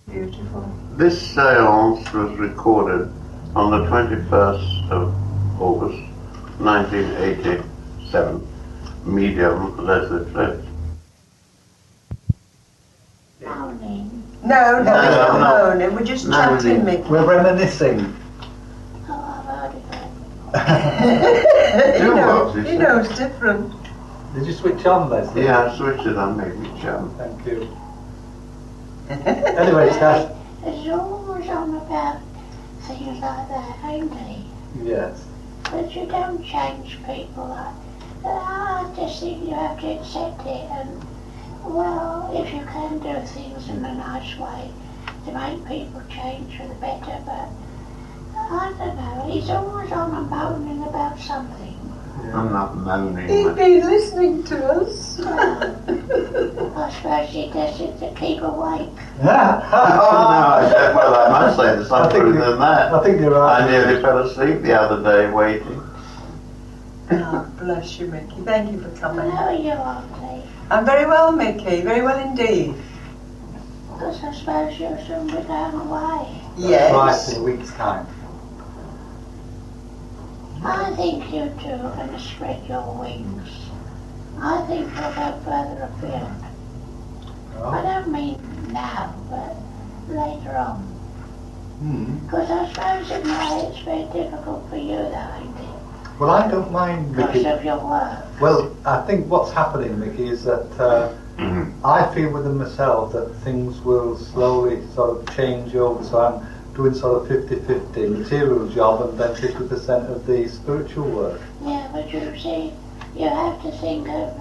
Beautiful. This seance was recorded on the 21st of August 1987. Medium Leslie Flint. Moaning. No, No, it's not no. moaning. We're just Moaning. chatting, Mickey. We're reminiscing. Oh, I've heard it. He knows different. Did you switch on, Leslie? Yeah, I switched it on, maybe jump. Thank you. Anyway, Cash. It's always on about things like that, ain't he? Yes. But you don't change people. I just think you have to accept it, and well, if you can do things in a nice way to make people change for the better, but I don't know, he's always on and moaning about something. I'm not moaning. He's been listening to us. I suppose he does it to keep awake. Oh no, well I must say there's some truth in that. I think you're right. I nearly fell asleep the other day waiting. Oh, bless you, Mickey. Thank you for coming. How are you, Auntie? I'm very well, Mickey. Very well indeed. Because I suppose you'll soon be going away. Yes. Right, in a week's time. I think you two are going to spread your wings. I think you'll go further afield. I don't mean now, but later on. Because I suppose in a way it's very difficult for you, though, ain't it? Well, I don't mind, Because Mickey. of your work. Well, I think what's happening, Mickey, is that I feel within myself that things will slowly sort of change over. So I'm doing sort of 50-50 material job and then 50% of the spiritual work. Yeah, but you see, you have to think of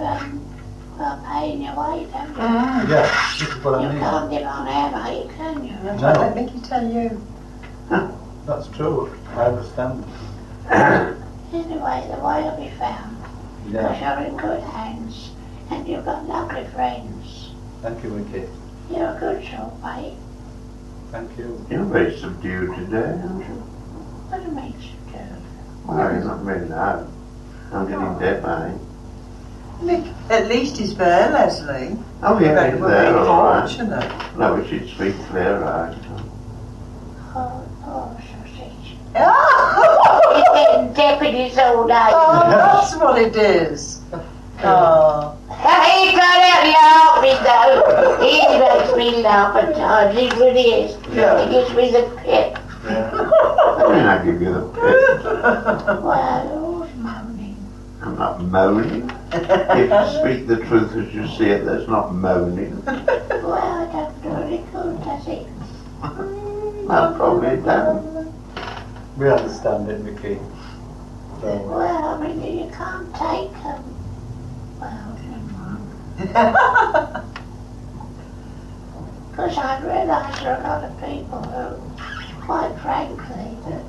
paying your way, don't you? Yeah, this is what I You mean. can't live on air, mate, can you? That's No. right, let Mickey tell you. That's true. I understand. Anyway, the way will be found. Because Yeah. you're in good hands, and you've got lovely friends. Thank you, Mickey. You're a good sort, mate. Thank you. You're very subdued today, aren't you? What do you mean, do? Well, you're not very loud. I'm getting deaf, I think. Mick, at least he's there, Leslie. Oh yeah, he's We're there, very all right. fortunate. No, we should speak clearer. Oh, sausage. Oh, He's getting deputies all day. that's what it is. Oh. He got out laughing though. He makes me laugh at times, he really is. Yeah. He gives me the pip. I mean, I give you the pip. Well, who's moaning? I'm not moaning. If you speak the truth as you see it, that's not moaning. Well, it doesn't do any good, does it? Well, probably it don't. We understand it, Mickey. So, Well, I mean, you can't take them. Well, never mind. Because I realise there are a lot of people who, quite frankly, that,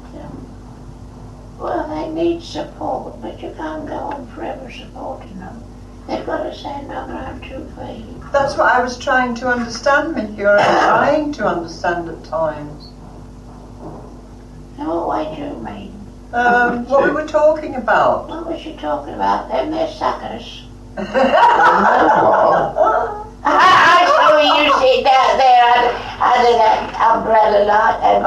well, they need support, but you can't go on forever supporting them. They've got to stand on their own 2 feet. That's what I was trying to understand, Mickey, or I'm trying to understand at times. In what way do you mean? What we were talking about. What was you talking about? Them, they're suckers. What? I saw you sitting out there under that umbrella light and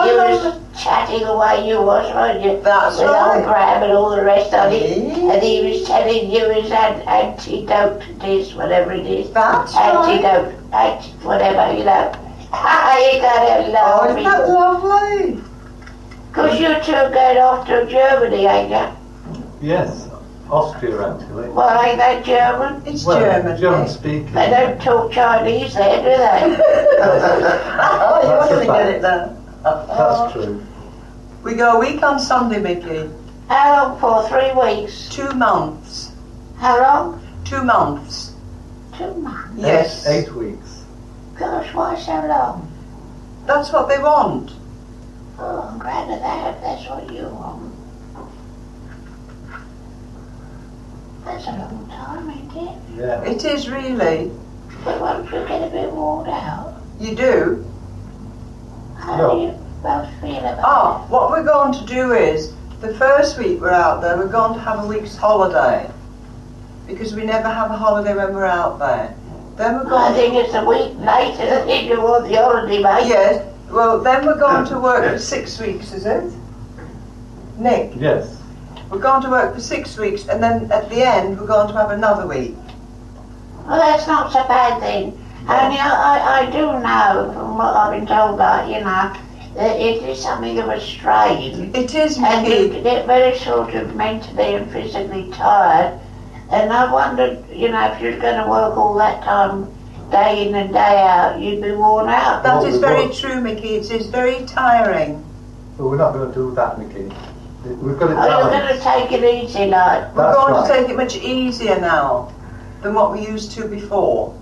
you was chatting the way you was, weren't you? That's with right. old Graham and all the rest of it. Yeah. And he was telling you his antidote to this, whatever it is. That's right. Antidote, whatever, you know. You got him Oh, isn't laughing. that lovely? Because you two are going off to Germany, ain't you? yes, Austria actually. Well, ain't that German? It's Well, German. German Mick. speaking. They don't talk Chinese there, do they? Oh, you That's want a to get fact. it there. That's true. We go a week on Sunday, Mickey. How long for? 3 weeks? 2 months. How long? 2 months. 2 months. Yes. 8 weeks. Gosh, why so long? That's what they want. Oh, I'm glad of that, if that's what you want. That's a long time, ain't it? Yeah. It is really. But won't you get a bit worn out? You do. How No. do you both feel about Ah, what we're going to do is, the first week we're out there, we're going to have a week's holiday. Because we never have a holiday when we're out there. Then we're I going think it's a week later than you want the holiday, mate. Yes. Well, then we're going to work for 6 weeks, is it? Nick? Yes. We're going to work for 6 weeks, and then at the end we're going to have another week. Well, that's not so bad then. Only I do know from what I've been told that, you know, that it is something of a strain. It is, And you Mickey. get very sort of mentally and physically tired. And I wondered, you know, if you're going to work all that time, day in and day out, you'd be worn out. That Well, is we very won't. true, Mickey. It is very tiring. But we're not going to do that, Mickey. We've got it Oh, you're going to balanced. take it easy, like. We're That's going right. to take it much easier now than what we used to before.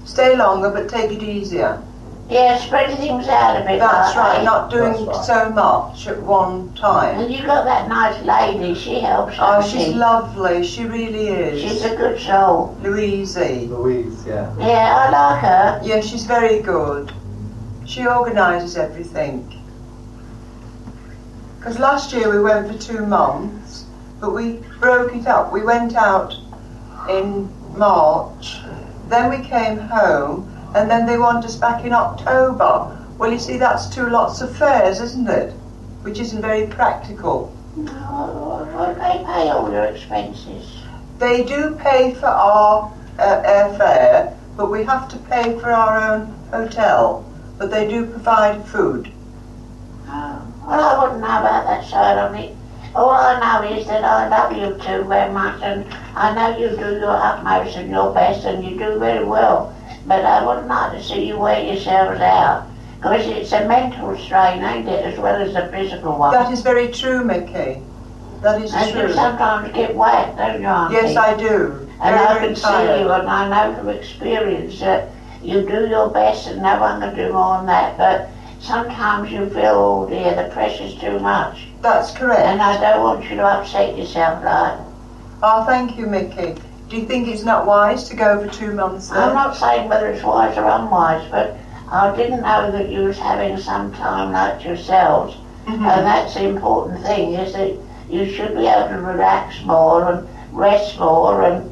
Stay longer, but take it easier. Yeah, spread things out a bit. That's like right, that. not doing That's right. so much at one time. And you got that nice lady, she helps. Oh, doesn't she's she? lovely. She really She's is. a good soul. Louise. Louise, yeah. Yeah, I like her. Yeah, she's very good. She organises everything. Because last year we went for 2 months, but we broke it up. We went out in March, then we came home, and then they want us back in October. Well, you see, that's 2 lots of fares, isn't it? Which isn't very practical. Well, they pay all your expenses. They do pay for our airfare, but we have to pay for our own hotel. But they do provide food. Oh, well, I wouldn't know about that side of it. All I know is that I love you two very much, and I know you do your utmost and your best, and you do very well. But I wouldn't like to see you wear yourselves out, because it's a mental strain, ain't it, as well as a physical one. That is very true, Mickey. That is And you true. sometimes get whacked, don't you, Auntie? Yes, I do. And Very, I very can see tired. you, and I know from experience that you do your best, and no one can do more than that. But sometimes you feel, oh dear, the pressure's too much, That's correct. and I don't want you to upset yourself, like. Oh, thank you, Mickey. Do you think it's not wise to go for 2 months then? I'm not saying whether it's wise or unwise, but I didn't know that you was having some time like yourselves, Mhm. and that's the important thing, is that you should be able to relax more and rest more and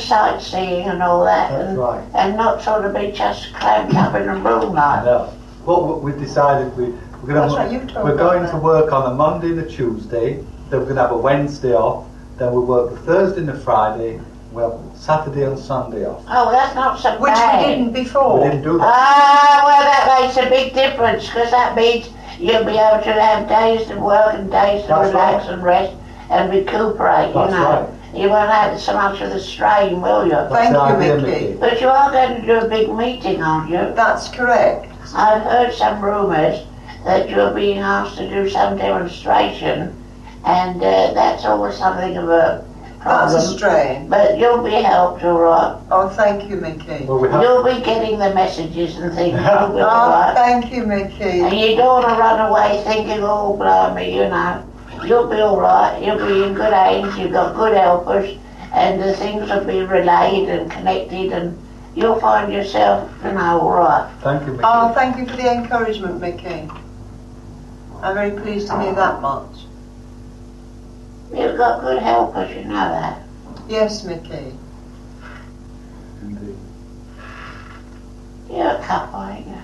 sightseeing and all that, That's and, right. and not sort of be just clamped up in a room like. No. What we decided we're That's right, going you to told we're me going that. to work on a Monday and a Tuesday. Then we're going to have a Wednesday off. Then we'll work the Thursday and the Friday. We'll have Saturday and Sunday off. Oh, that's not so Which bad. we didn't before. We didn't do that. Ah, well, that makes a big difference, because that means you'll be able to have days to work and days to That's relax right. and rest and recuperate, That's you know. right. You won't have so much of the strain, will you? That's Thank the you, idea, Mickey. But you are going to do a big meeting, aren't you? That's correct. I've heard some rumours that you're being asked to do some demonstration, and that's always something of a That's a problem. strain. But you'll be helped, all right. Oh, thank you, Mickey. Well, we have. You'll be getting the messages and things. You'll be all Oh, right. thank you, Mickey. And you don't want to run away thinking, oh, blimey, you know. You'll be all right. You'll be in good hands. You've got good helpers, and the things will be relayed and connected, and you'll find yourself, you know, all right. Thank you, Mickey. Oh, thank you for the encouragement, Mickey. I'm very pleased to hear that much. You've got good helpers, you know that. Yes, Mickey. Indeed. You're a couple, ain't you?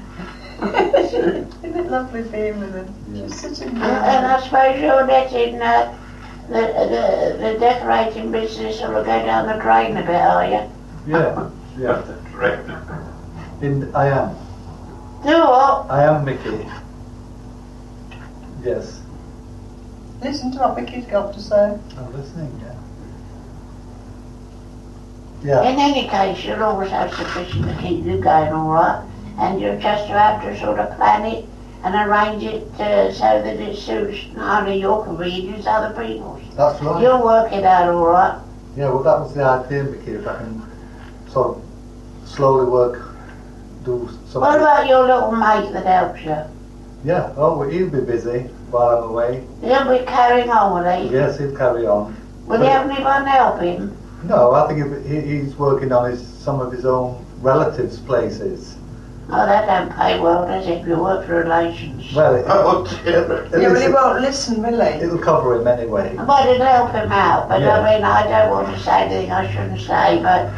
Isn't it lovely being with him? Yeah. She's such a And good I suppose you're letting the decorating business sort of go down the drain a bit, are you? Yeah, yeah. Correct. I am. Do what? I am Mickey. Yes. Listen to what Mickey's got to say. I'm listening, yeah. Yeah. In any case, you'll always have sufficient to keep you going all right, and you'll just have to sort of plan it and arrange it so that it suits not only your convenience, other people's. That's right. You'll work it out all right. Yeah, well, that was the idea, Mickey, if I can sort of slowly do something. What about your little mate that helps you? Yeah, oh, well, he'll be busy while I'm away. He'll be carrying on with it. Yes, he'll carry on. Will he have anyone help him? No, I think he's working on some of his own relatives' places. Oh, that don't pay well, does it, if you work for relations? Well, Oh, dear. Yeah, but he won't listen, will he? it'll cover him anyway. But it'll help him out, but Yeah. I mean, I don't want to say anything I shouldn't say, but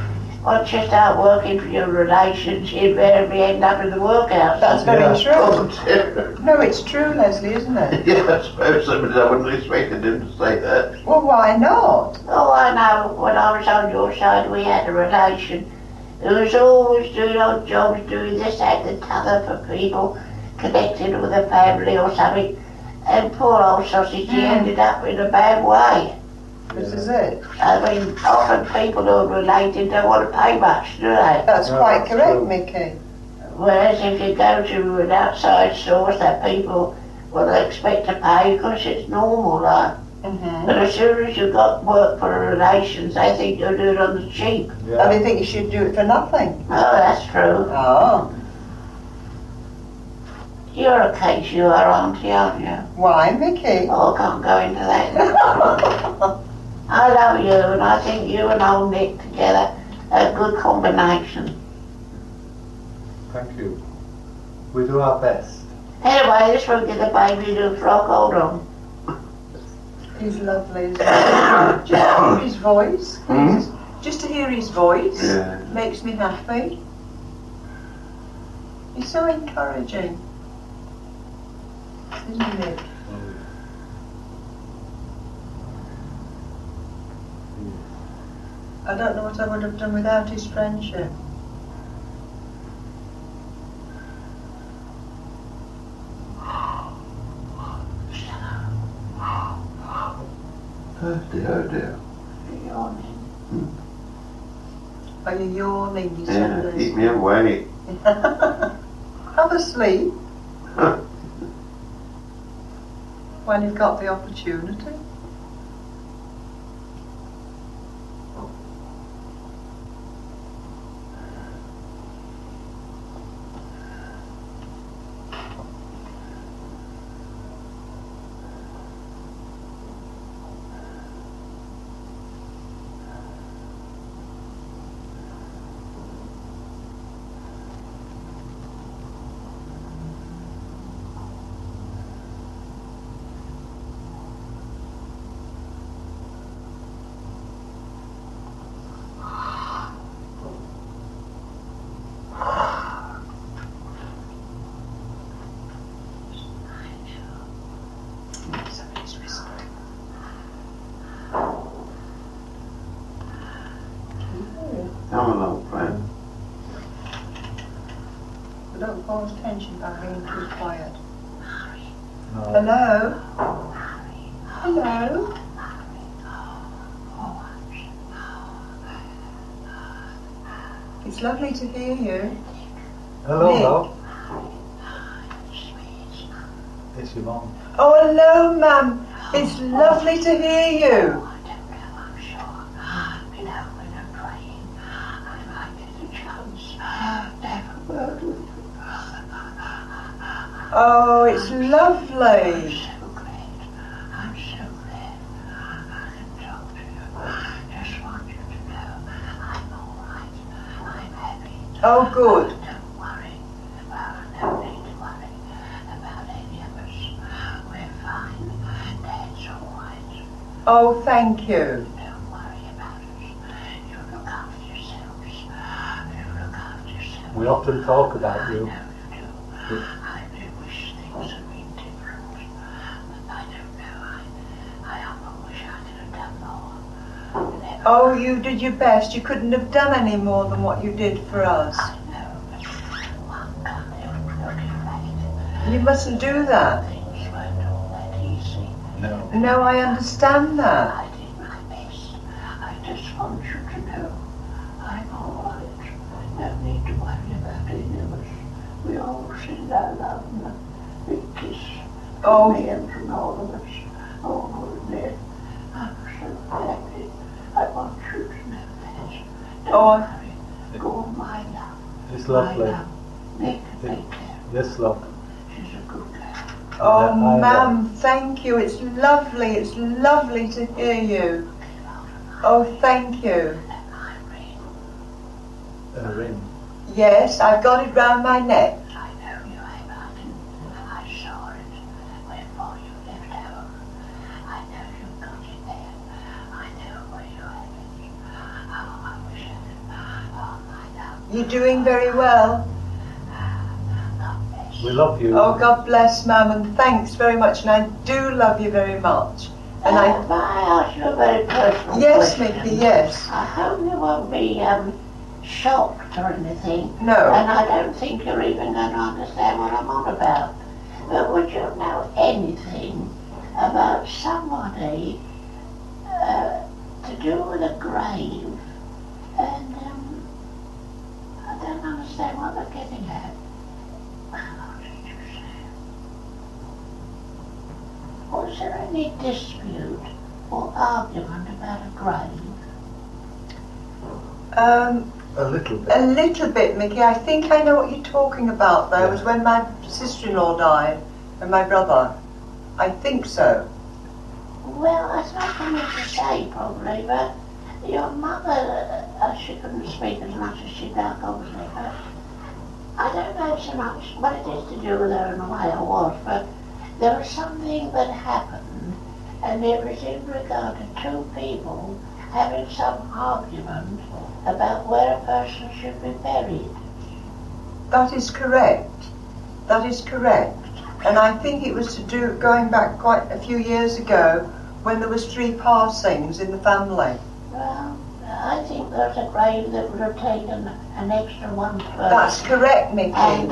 once you start working for your relations, you invariably end up in the workhouse. That's very Oh, true. dear. No, it's true, Leslie, isn't it? Yeah, I suppose so, but I wouldn't have expected him to say that. Well, why not? Oh, I know. When I was on your side, we had a relation who was always doing odd jobs, doing this, that, and the t'other for people connected with a family or something. And poor old sausage, he ended up in a bad way. This is it. I mean, often people who are related don't want to pay much, do they? That's No, quite that's correct, true. Mickey. Whereas if you go to an outside source, that people will expect to pay because it's normal, like. Mm-hmm. But as soon as you've got work for relations, they think you'll do it on the cheap. And Yeah. they think you should do it for nothing. Oh, that's true. Oh, You're a case, you are, auntie, aren't you? why, Mickey? Oh, I can't go into that. I love you, and I think you and old Nick together are a good combination. Thank you. We do our best. Anyway, this will get the baby new frock. Hold on. He's lovely, isn't he? Just to hear his voice. Hmm? Just to hear his voice Yeah. makes me happy. He's so encouraging. Isn't he, Nick? I don't know what I would have done without his friendship. Oh dear, oh dear. Are you yawning? You Yeah, said keep me awake. Have a sleep when you've got the opportunity. Somebody's whispering. Come along, friend. But don't cause tension by being too quiet. No. Hello? Hello? It's lovely to hear you. Hello, Nick. love. It's your mum. Oh, hello, Mum. It's lovely to hear you. I'm sure. You know, when I'm praying, I might get a chance to have a word with you. Oh, it's lovely. So glad. I'm so glad I can talk to you. Just want you to know I'm all right. I'm happy. Oh, good. Don't worry about, no need to worry about any of us. We're fine. Dad's all right. Oh, thank you. Don't worry about us. You look after yourselves. You look after yourselves. We often talk about you. I know you do. I do wish things had been different. But I don't know. I often wish I could have done more. Never. Oh, you did your best. You couldn't have done any more than what you did for us. I know, but one can't help looking back. You mustn't do that. Things weren't all that easy. No. No, I understand that. I did my best. I just want you to know I'm all right. No need to worry about any of us. We all send our love and a big kiss Oh. from me and from all of us. All good there. I'm so happy. I want you to know that. Don't Oh. worry. Go, my love. It's My lovely. love. Nick, take care. Yes, love. She's a good girl. Oh, Yeah, I Mum, thank you. It's lovely. It's lovely to hear you. Oh, thank you. A ring. Yes, I've got it round my neck. I know you have, Martin. I saw it before you left home. I know you've got it there. I know where you have it. Oh, I wish I could. Oh, You're doing very well. We love you. Oh, God bless, Mum, and thanks very much, and I do love you very much. And May I ask you a very personal Yes, question? Mickey, yes. I hope you won't be shocked or anything. No. And I don't think you're even going to understand what I'm on about. But would you know anything about somebody to do with a grave? And I don't understand what they're getting at. What did you say? Was there any dispute or argument about a grave? A little bit. A little bit, Mickey. I think I know what you're talking about, though. It was when my sister-in-law died and my brother. I think so. Well, that's not for me to say, probably, but your mother, she couldn't speak as much as she'd like, obviously, but I don't know so much what it is to do with her in the way I was, but there was something that happened, and it was in regard to two people having some argument about where a person should be buried. That is correct. That is correct. And I think it was to do, going back quite a few years ago, when there was 3 passings in the family. Well, I think there's a grave that would have taken an extra one person. That's correct, Mickey. And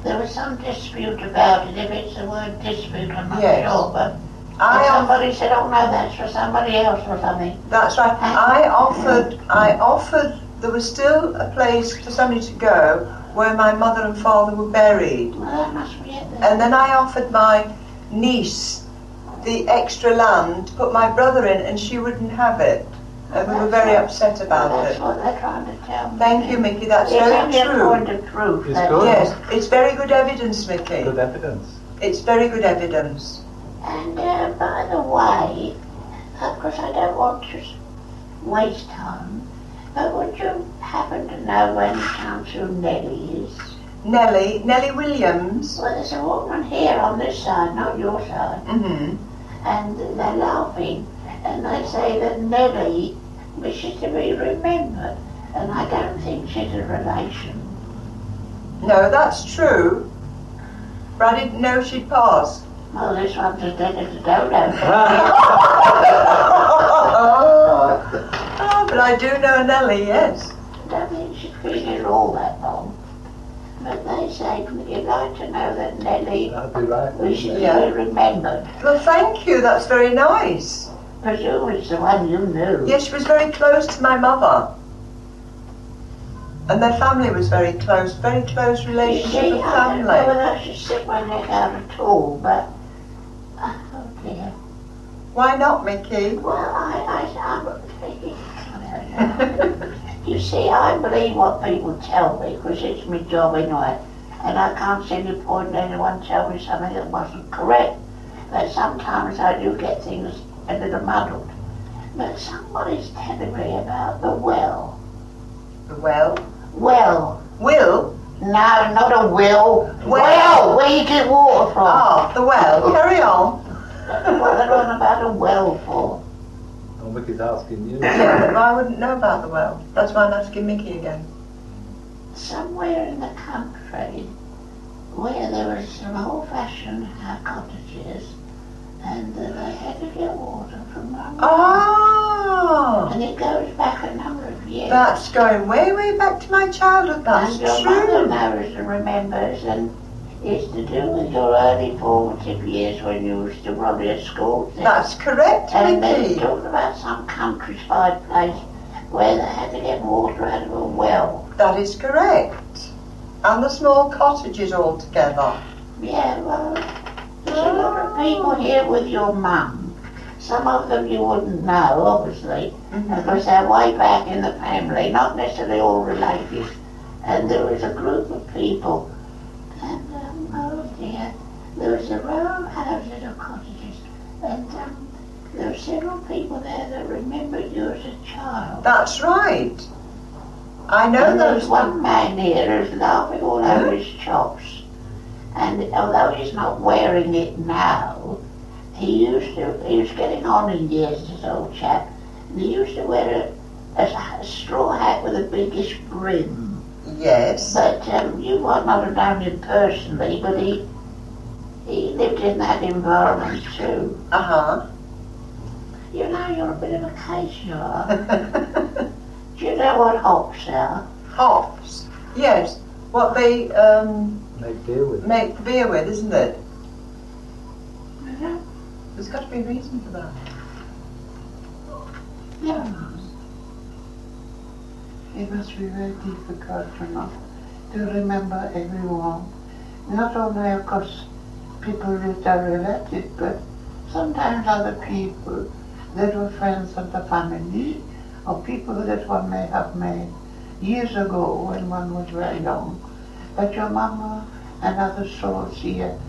there was some dispute about it. If it's the word dispute, I'm not Yes. sure, but somebody said, oh no, that's for somebody else or something. That's right. I offered, there was still a place for somebody to go where my mother and father were buried. Well, that must be it then. And then I offered my niece the extra land to put my brother in, and she wouldn't have it. And we were very upset about That's it. what they're trying to tell me. Thank you, Mickey. That's It's very only a true. point of truth. It's that's good. all. Yes, it's very good evidence, Mickey. Good evidence. It's very good evidence. And by the way, of course I don't want to waste time, but would you happen to know when it comes to Nellie is? Nellie Williams. Well, there's a woman here on this side, not your side, Mm-hmm. and they're laughing, and they say that Nellie wishes to be remembered, and I don't think she's a relation. No, that's true. But I didn't know she'd passed. Well, this one's as dead as a dodo. Oh, but I do know Nellie, yes. I don't think she's been here all that long. But they say you'd like to know that Nellie That'd be right. wishes to Yeah. be remembered. Well, thank you. That's very nice. Presume it's the one you knew. Yes, she was very close to my mother. And their family was very close You relationship see, of I don't know family. whether I should stick my neck out at all, but oh dear. Why not, Mickey? Well, you see, I believe what people tell me because it's my job anyway, and I can't see the point in anyone tell me something that wasn't correct. But sometimes I do get things a little muddled. But somebody's telling me about the well. The well? Well, Will? no, not a well. Well, where you get water from. Ah, the well. Carry on. What they're on about a well for. Oh, Mickey's asking you. Yeah, but I wouldn't know about the well. That's why I'm asking Mickey again. Somewhere in the country where there was some old-fashioned cottages, and they had to get water from them. Ah! And it goes back a number of years. That's going way, way back to my childhood. That's and your mother true. knows and remembers, and it's to do with your early formative years when you were still probably at school. That's correct, And they Mickey. talked about some countryside place where they had to get water out of a well. That is correct. And the small cottages all together. Yeah, well, there's a lot of people here with your mum. Some of them you wouldn't know, obviously, because they're way back in the family, not necessarily all related. And there was a group of people, and oh dear, there was a row of houses or cottages, and there were several people there that remembered you as a child. That's right. I know And there's those. one man here who's laughing all over his chops. And although he's not wearing it now, he was getting on in years, this old chap, and he used to wear a straw hat with a biggish brim. Yes. But you might not have known him personally, but he lived in that environment too. Uh-huh. You know, you're a bit of a case, you are. Do you know what hops are? Hops. Yes. What they Make beer with. make the beer with, isn't it? Yeah. There's got to be a reason for that. Yeah. It must be very difficult, to remember everyone. Not only, of course, people that are related, but sometimes other people that were friends of the family, or people that one may have met years ago when one was very young. But your mama and other souls here,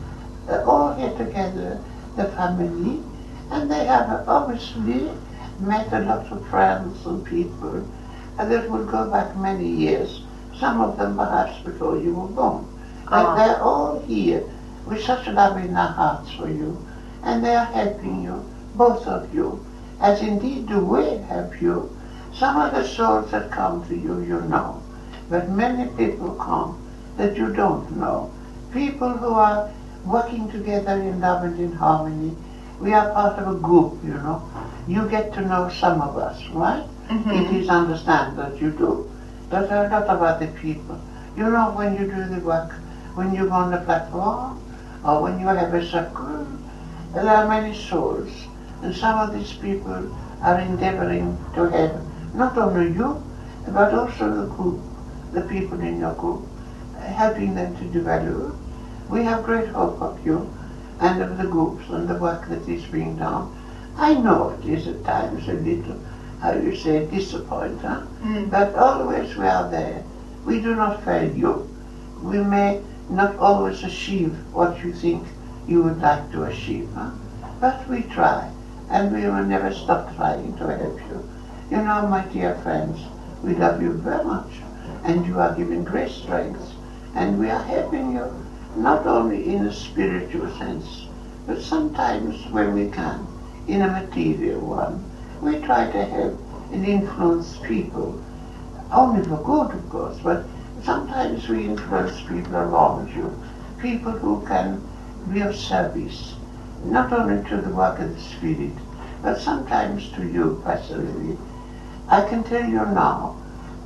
all here together, the family, and they have obviously met a lot of friends and people that will go back many years, some of them perhaps before you were born. But they're all here with such love in their hearts for you, and they are helping you, both of you, as indeed do we help you. Some of the souls that come to you, you know, but many people come that you don't know. People who are working together in love and in harmony. We are part of a group, you know. You get to know some of us, right? Mm-hmm. It is understand that you do. But there are a lot of other people. You know, when you do the work, when you go on the platform, or when you have a circle, there are many souls. And some of these people are endeavoring to help not only you, but also the group, the people in your group, helping them to develop. We have great hope of you and of the groups and the work that is being done. I know it is at times a little, how you say, disappointing, but always we are there. We do not fail you. We may not always achieve what you think you would like to achieve, but we try, and we will never stop trying to help you. You know, my dear friends, we love you very much, and you are giving great strength, and we are helping you not only in a spiritual sense, but sometimes when we can, in a material one. We try to help and influence people, only for good, of course, but sometimes we influence people around you, people who can be of service, not only to the work of the Spirit, but sometimes to you personally. I can tell you now,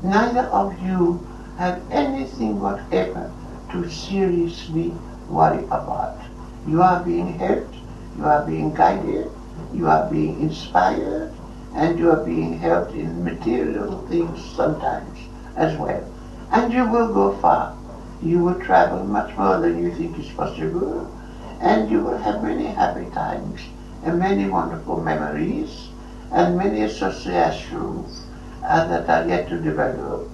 neither of you have anything whatever to seriously worry about. You are being helped, you are being guided, you are being inspired, and you are being helped in material things sometimes as well. And you will go far. You will travel much more than you think is possible, and you will have many happy times and many wonderful memories and many associations that are yet to develop.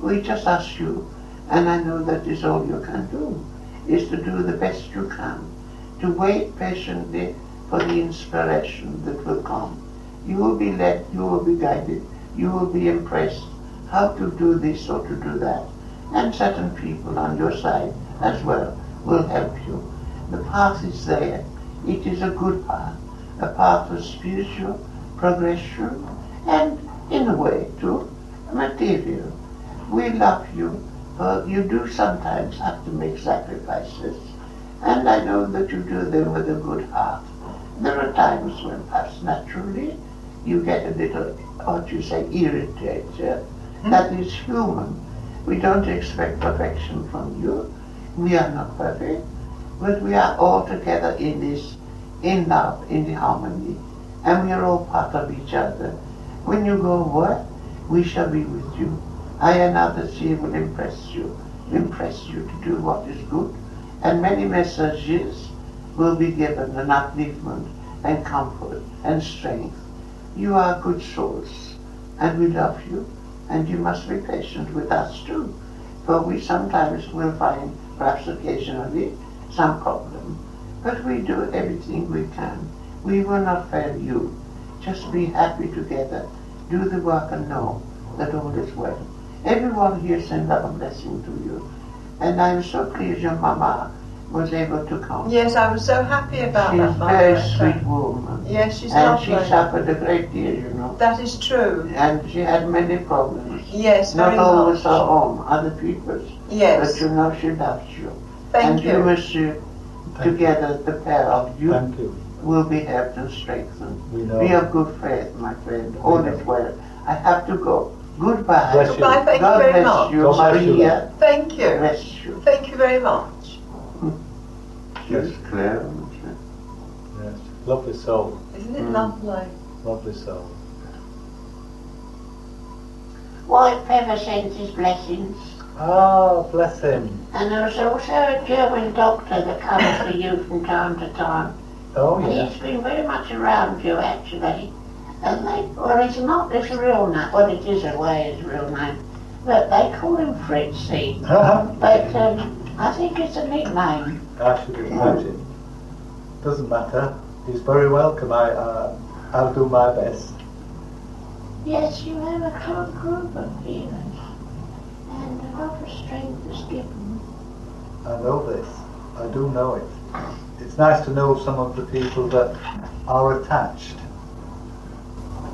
We just ask you, and I know that is all you can do, is to do the best you can, to wait patiently for the inspiration that will come. You will be led, you will be guided, you will be impressed how to do this or to do that. And certain people on your side as well will help you. The path is there. It is a good path, a path of spiritual progression and, in a way, too, material. We love you, but you do sometimes have to make sacrifices, and I know that you do them with a good heart. There are times when perhaps naturally you get a little, what you say, irritated. That is human. We don't expect perfection from you. We are not perfect, but we are all together in this, in love, in the harmony, and we are all part of each other. When you go away, we shall be with you. I and others here will impress you to do what is good, and many messages will be given, and upliftment, and comfort, and strength. You are good souls, and we love you, and you must be patient with us too, for we sometimes will find, perhaps occasionally, some problem. But we do everything we can. We will not fail you. Just be happy together. Do the work and know that all is well. Everyone here send love and blessing to you. And I'm so pleased your mama was able to come. Yes, I was so happy about She's that, a very Margaret. sweet woman. Yes, she's And lovely. she suffered a great deal, you know. That is true. And she had many problems. Yes, very Not always much. our own, other people's. Yes. But you know she loves you. Thank and you. you must together, the pair of you, Thank you. will be helped and strengthened. We know. Be of good faith, my friend. All is well. I have to go. Goodbye. Bless you. Goodbye, thank God you very bless much. you, God bless you. Maria. Thank you. Bless you. Thank you very much. Yes, Claire. Yes. Lovely soul. Isn't it lovely? Lovely soul. White Feather sends his blessings. Ah, bless him. And there's also a German doctor that comes for you from time to time. Oh, And yeah. he's been very much around you, actually. And well, it's not his real name. Well, it is a way his real name. But they call him Fritzy. But I think it's a nickname. I should imagine. Doesn't matter. He's very welcome. I'll do my best. Yes, you have a good group of feelings. And a lot of strength is given. I know this. I do know it. It's nice to know some of the people that are attached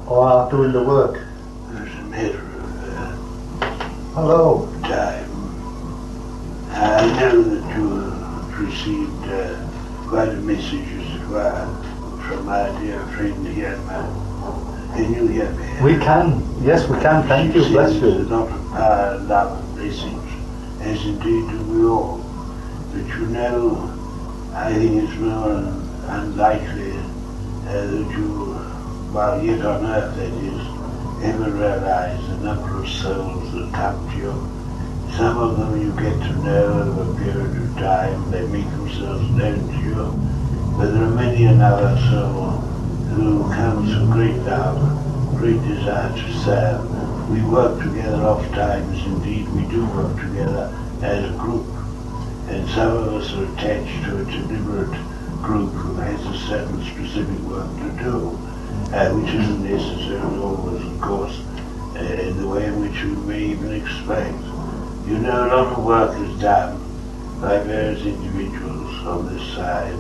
or are doing the work. There's a matter of Hello. time. I know that you have received quite a message as it were from my dear friend here. Can you hear me? We can. Yes, we can. Thank you. She Bless sends you. a lot of power, love and blessings, as indeed do we all. But you know, I think it's more unlikely that you, while yet on earth that is, ever realize the number of souls that come to you. Some of them you get to know over a period of time, they make themselves known to you, but there are many another soul who comes from great love, great desire to serve. We work together oft times, indeed we do work together as a group, and some of us are attached to a deliberate group who has a certain specific work to do, which isn't necessarily always, of course, in the way in which we may even expect. You know, a lot of work is done by various individuals on this side,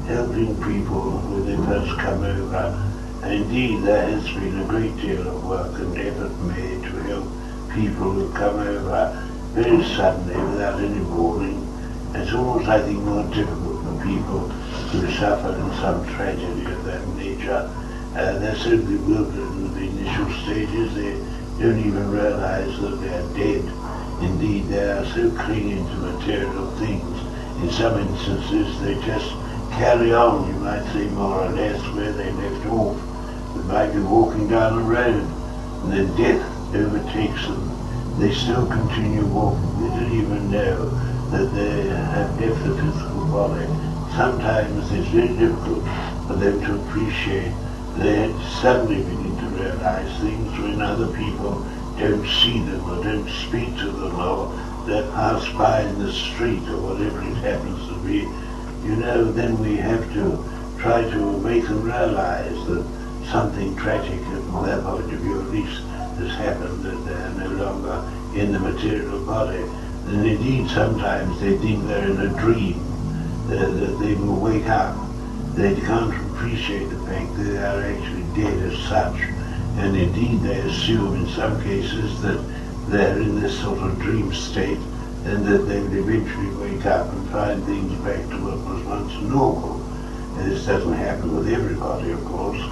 helping people when they first come over. And indeed, there has been a great deal of work and effort made to help people who come over very suddenly without any warning. It's almost, I think, more difficult for people who suffer in some tragedy of that nature. They're so bewildered in the initial stages, they don't even realize that they're dead. Indeed, they are so clinging to material things. In some instances, they just carry on, you might say, more or less, where they left off. They might be walking down a road, and then death overtakes them. They still continue walking. They don't even know that they have left the physical body. Sometimes it's very difficult for them to appreciate. They suddenly begin to realize things when other people don't see them or don't speak to them, or they pass by in the street or whatever it happens to be. You know, then we have to try to make them realize that something tragic from their point of view at least has happened, that they're no longer in the material body. And indeed sometimes they think they're in a dream, that they will wake up. They can't appreciate the fact that they are actually dead as such. And indeed they assume in some cases that they're in this sort of dream state, and that they will eventually wake up and find things back to what was once normal. And this doesn't happen with everybody, of course,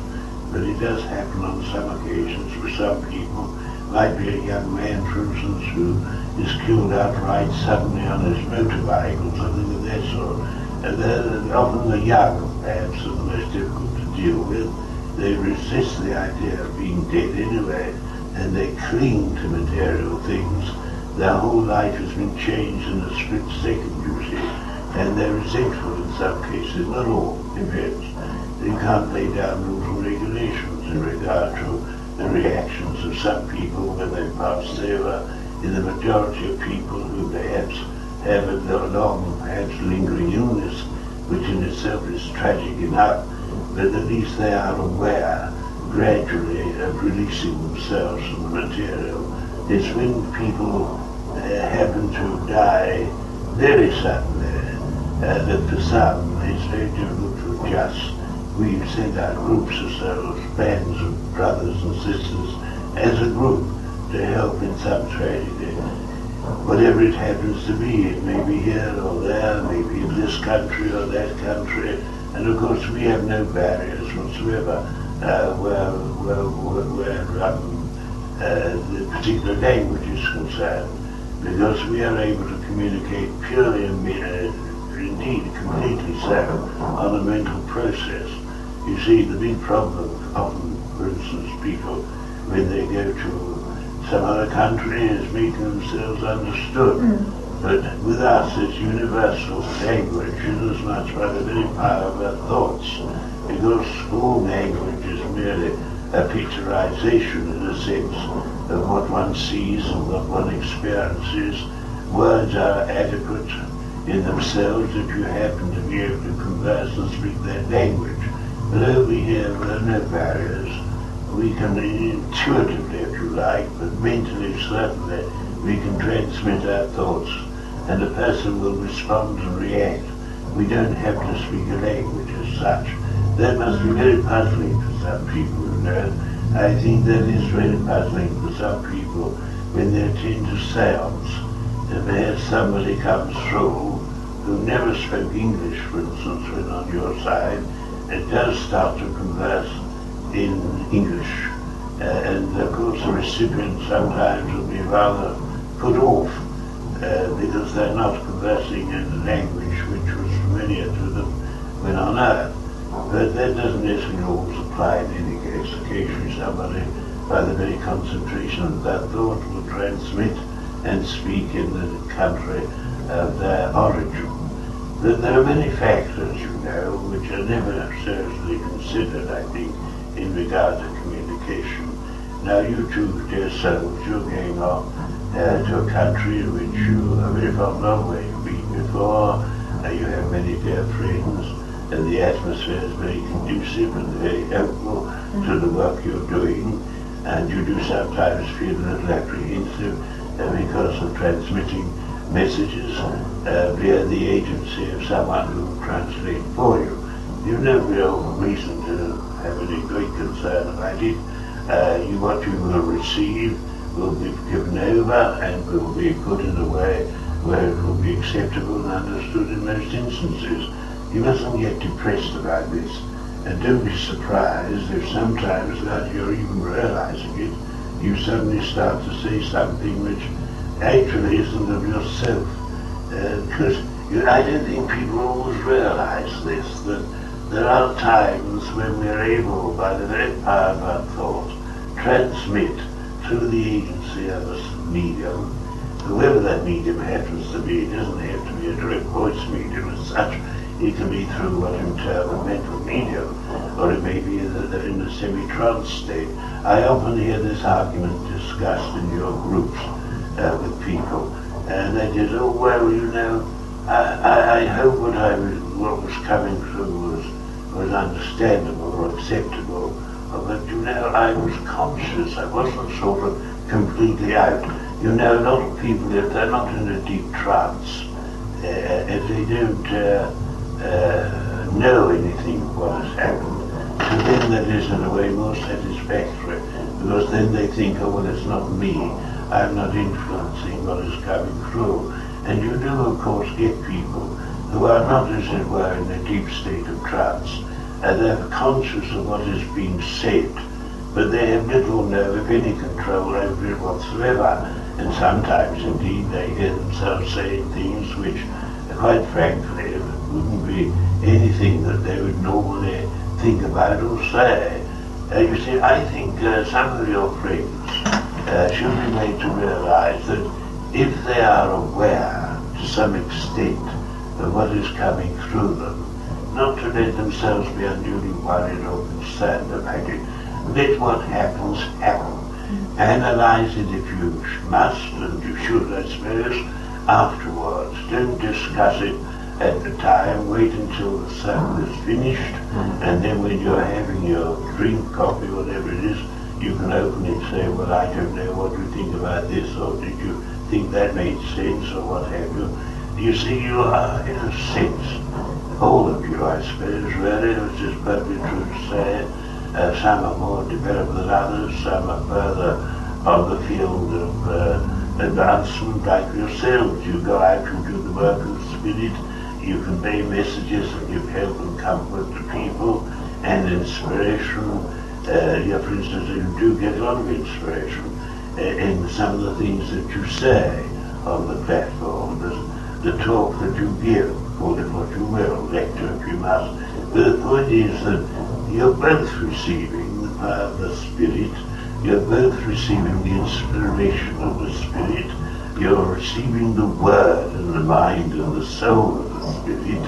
but it does happen on some occasions for some people. Might be a young man, for instance, who is killed outright suddenly on his motorbike or something of that sort. And often the young, perhaps, are the most difficult to deal with. They resist the idea of being dead anyway, and they cling to material things. Their whole life has been changed in a split second, you see, and they're resentful in some cases, not all, depends. You can't lay down rules and regulations in regard to the reactions of some people when they pass over. In the majority of people who perhaps have a long, perhaps lingering illness, which in itself is tragic enough, but at least they are aware gradually of releasing themselves from the material. It's when people happen to die very suddenly that for some it's very difficult to adjust. We've sent out groups of souls, bands of brothers and sisters as a group to help in some tragedy. Whatever it happens to be, it may be here or there, maybe in this country or that country, and of course we have no barriers whatsoever where the particular language is concerned, because we are able to communicate purely and indeed completely so on a mental process. You see, the big problem often, for instance, people when they go to some other country is making themselves understood. But with us it's universal language, inasmuch by the very power of our thoughts, because all language is merely a picturization, in a sense, of what one sees and what one experiences. Words are adequate in themselves if you happen to be able to converse and speak that language. But over here there are no barriers. We can intuitively, if you like, but mentally certainly, we can transmit our thoughts, and a person will respond and react. We don't have to speak a language as such. That must be very puzzling for some people, you know. I think that is very puzzling for some people when they attend a seance. If they have somebody comes through who never spoke English, for instance, when on your side, it does start to converse in English, and of course the recipient sometimes will be rather put off because they're not conversing in a language which was familiar to them when on earth. But that doesn't necessarily always apply in any case. Occasionally somebody, by the very concentration of that thought, will transmit and speak in the country of their origin. There are many factors, you know, which are never seriously considered, I think, in regard to communication. Now you two, dear souls, you're going off to a country which you are very fond of, where you've been before, you have many dear friends, and the atmosphere is very conducive and very helpful to the work you're doing, and you do sometimes feel a little apprehensive because of transmitting messages via the agency of someone who will translate for you. You've no real reason to have any great concern about it. What you will receive will be given over and will be put in a way where it will be acceptable and understood in most instances. You mustn't get depressed about this, and don't be surprised if sometimes, without you're even realizing it, you suddenly start to say something which actually isn't of yourself. Because I don't think people always realize this, that there are times when we are able, by the very power of our thought, transmit through the agency of a medium, whoever that medium happens to be. It doesn't have to be a direct voice medium as such. It can be through what you term a mental medium, or it may be that they're in a semi-trance state. I often hear this argument discussed in your groups with people, and they just, oh well, you know, I hope what was coming through was understandable or acceptable, but you know, I was conscious, I wasn't sort of completely out. You know, a lot of people, if they're not in a deep trance, if they don't know anything of what has happened, to them that is in a way more satisfactory, because then they think, oh well, it's not me, I'm not influencing what is coming through. And you do of course get people who are not, as it were, in a deep state of trance, and they're conscious of what is being said, but they have little or no, if any, control over it whatsoever. And sometimes indeed they hear themselves saying things which, quite frankly, wouldn't be anything that they would normally think about or say. You see, I think some of your friends should be made to realize that if they are aware to some extent of what is coming through them, not to let themselves be unduly worried or concerned about it. Let what happens happen. Analyze it if you must, and you should, I suppose, afterwards. Don't discuss it at the time. Wait until the circle is finished, and then when you're having your drink, coffee, whatever it is, you can open it and say, well, I don't know, what do you think about this, or did you think that made sense, or what have you. You see, you are, in a sense, all of you, I suppose, really, which is perfectly true to say, some are more developed than others, some are further on the field of advancement like yourselves. You go out and do the work of the Spirit, you convey messages and give help and comfort to people and inspiration. For instance, you do get a lot of inspiration in some of the things that you say on the platform, the talk that you give, call it what you will, lecture if you must. But the point is that you're both receiving the power of the Spirit, you're both receiving the inspiration of the Spirit, you're receiving the Word and the mind and the soul of the Spirit.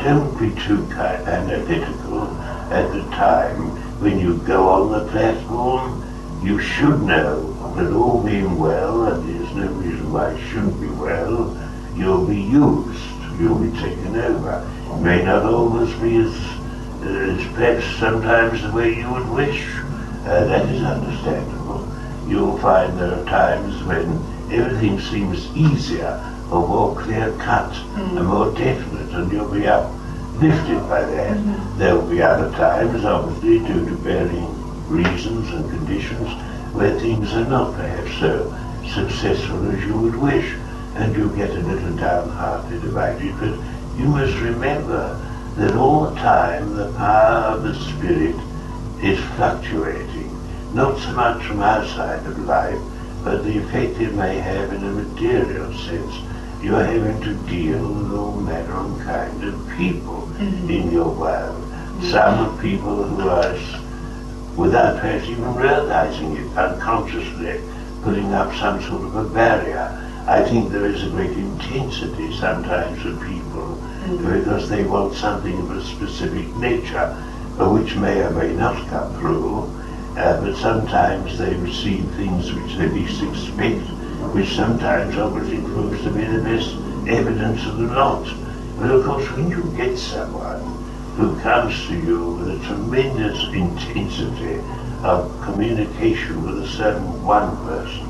Don't be too analytical at the time when you go on the platform. You should know that all being well, and there's no reason why it shouldn't be well, you'll be used, you'll be taken over. It may not always be as perhaps sometimes the way you would wish. That is understandable. You'll find there are times when everything seems easier or more clear-cut and more definite, and you'll be uplifted by that. There will be other times, obviously, due to varying reasons and conditions, where things are not perhaps so successful as you would wish, and you get a little downhearted about it. But you must remember that all the time the power of the Spirit is fluctuating, not so much from outside of life, but the effect it may have in a material sense. You are having to deal with all manner and kind of people in your world. Some are people who are, without perhaps even realizing it, unconsciously putting up some sort of a barrier. I think there is a great intensity sometimes for people because they want something of a specific nature, which may or may not come through, but sometimes they receive things which they least expect, which sometimes obviously proves to be the best evidence of the lot. But of course, when you get someone who comes to you with a tremendous intensity of communication with a certain one person,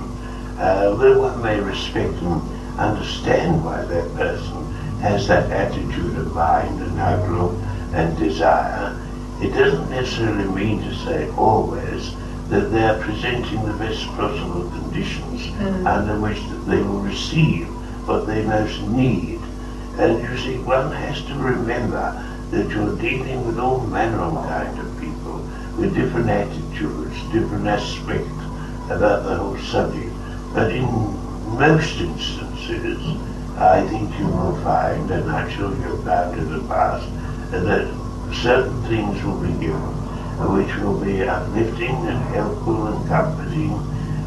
well, one may respect and understand why that person has that attitude of mind and outlook and desire. It doesn't necessarily mean to say always that they're presenting the best possible conditions under which they will receive what they most need. And you see, one has to remember that you're dealing with all manner of kind of people, with different attitudes, different aspects about the whole subject. But in most instances, I think you will find, and I'm sure you've found in the past, that certain things will be given which will be uplifting and helpful and comforting.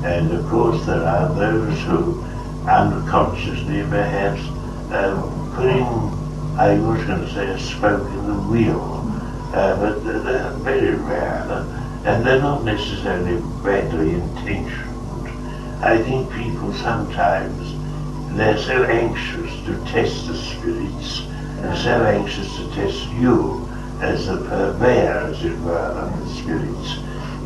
And of course there are those who unconsciously perhaps putting, I was going to say, a spoke in the wheel, but they're very rare, and they're not necessarily badly intentioned. I think people sometimes, they're so anxious to test the spirits, and so anxious to test you as the purveyor, as it were, of the spirits.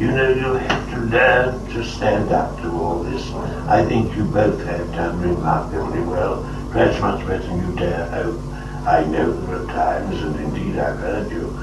You know, you have to learn to stand up to all this. I think you both have done remarkably well, perhaps much better than you dare hope. I know there are times, and indeed I've heard you,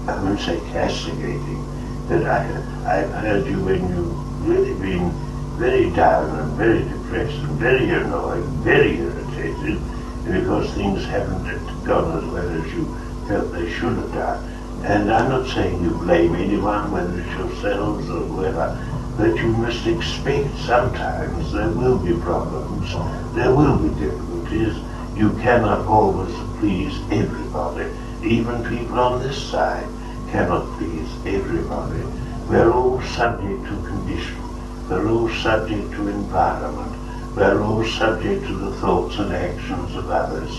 I won't say castigating, but I've heard you when you've really been very down and very depressed and very annoyed, very irritated, because things haven't gone as well as you felt they should have done. And I'm not saying you blame anyone, whether it's yourselves or whoever, but you must expect sometimes there will be problems, there will be difficulties. You cannot always please everybody. Even people on this side cannot please everybody. We're all subject to condition. We're all subject to environment. We're all subject to the thoughts and actions of others.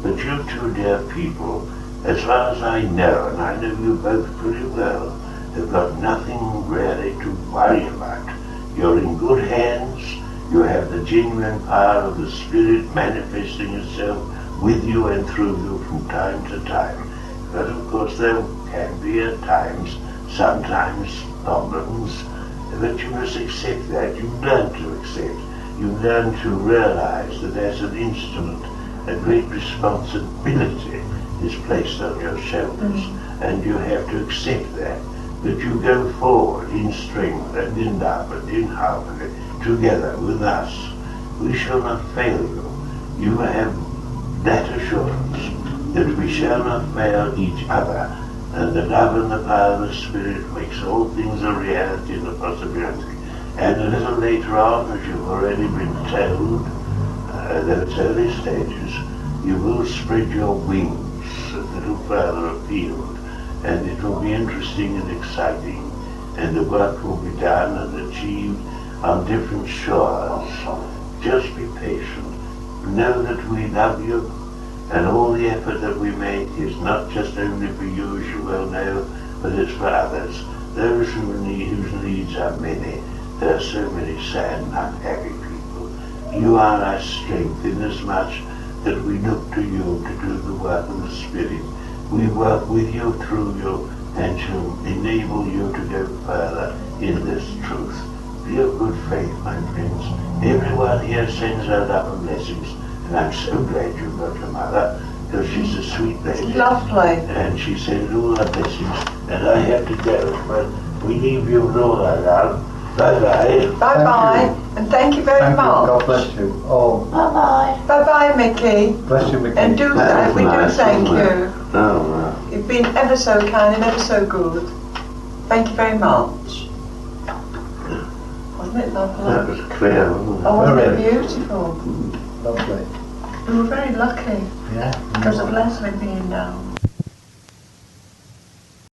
But you two dear people, as far as I know, and I know you both pretty well, have got nothing really to worry about. You're in good hands. You have the genuine power of the Spirit manifesting itself with you and through you from time to time. But of course there can be at times, sometimes problems, but you must accept that. You learn to accept. You learn to realize that as an instrument, a great responsibility is placed on your shoulders, and you have to accept that. But you go forward in strength and in love and in harmony, together with us, we shall not fail you. You have that assurance that we shall not fail each other, and the love and the power of the Spirit makes all things a reality and a possibility. And a little later on, as you've already been told, those early stages, you will spread your wings a little further afield, and it will be interesting and exciting, and the work will be done and achieved on different shores. Just be patient. Know that we love you, and all the effort that we make is not just only for you, as you well know, but it's for others, those whose needs are many. There are so many sad and unhappy people. You are our strength, inasmuch that we look to you to do the work of the Spirit. We work with you, through you, and to enable you to go further in this truth. Be of good faith, my friends. Everyone here sends her love and blessings, and I'm so glad you've got your mother, because she's a sweet lady. Lovely. And she sends all her blessings, and I have to go, but we leave you with all our love. Bye-bye. Bye-bye, and thank you very Thank you. much. God bless you. Oh, Bye-bye. Bye-bye, Mickey. bless you, Mickey. And we do thank you. Oh, You've been ever so kind and ever so good. Thank you very much. Wasn't it lovely? that was clear, wasn't it? Oh, wasn't it Very. beautiful? Lovely. We were very lucky Yeah. because of Leslie being down.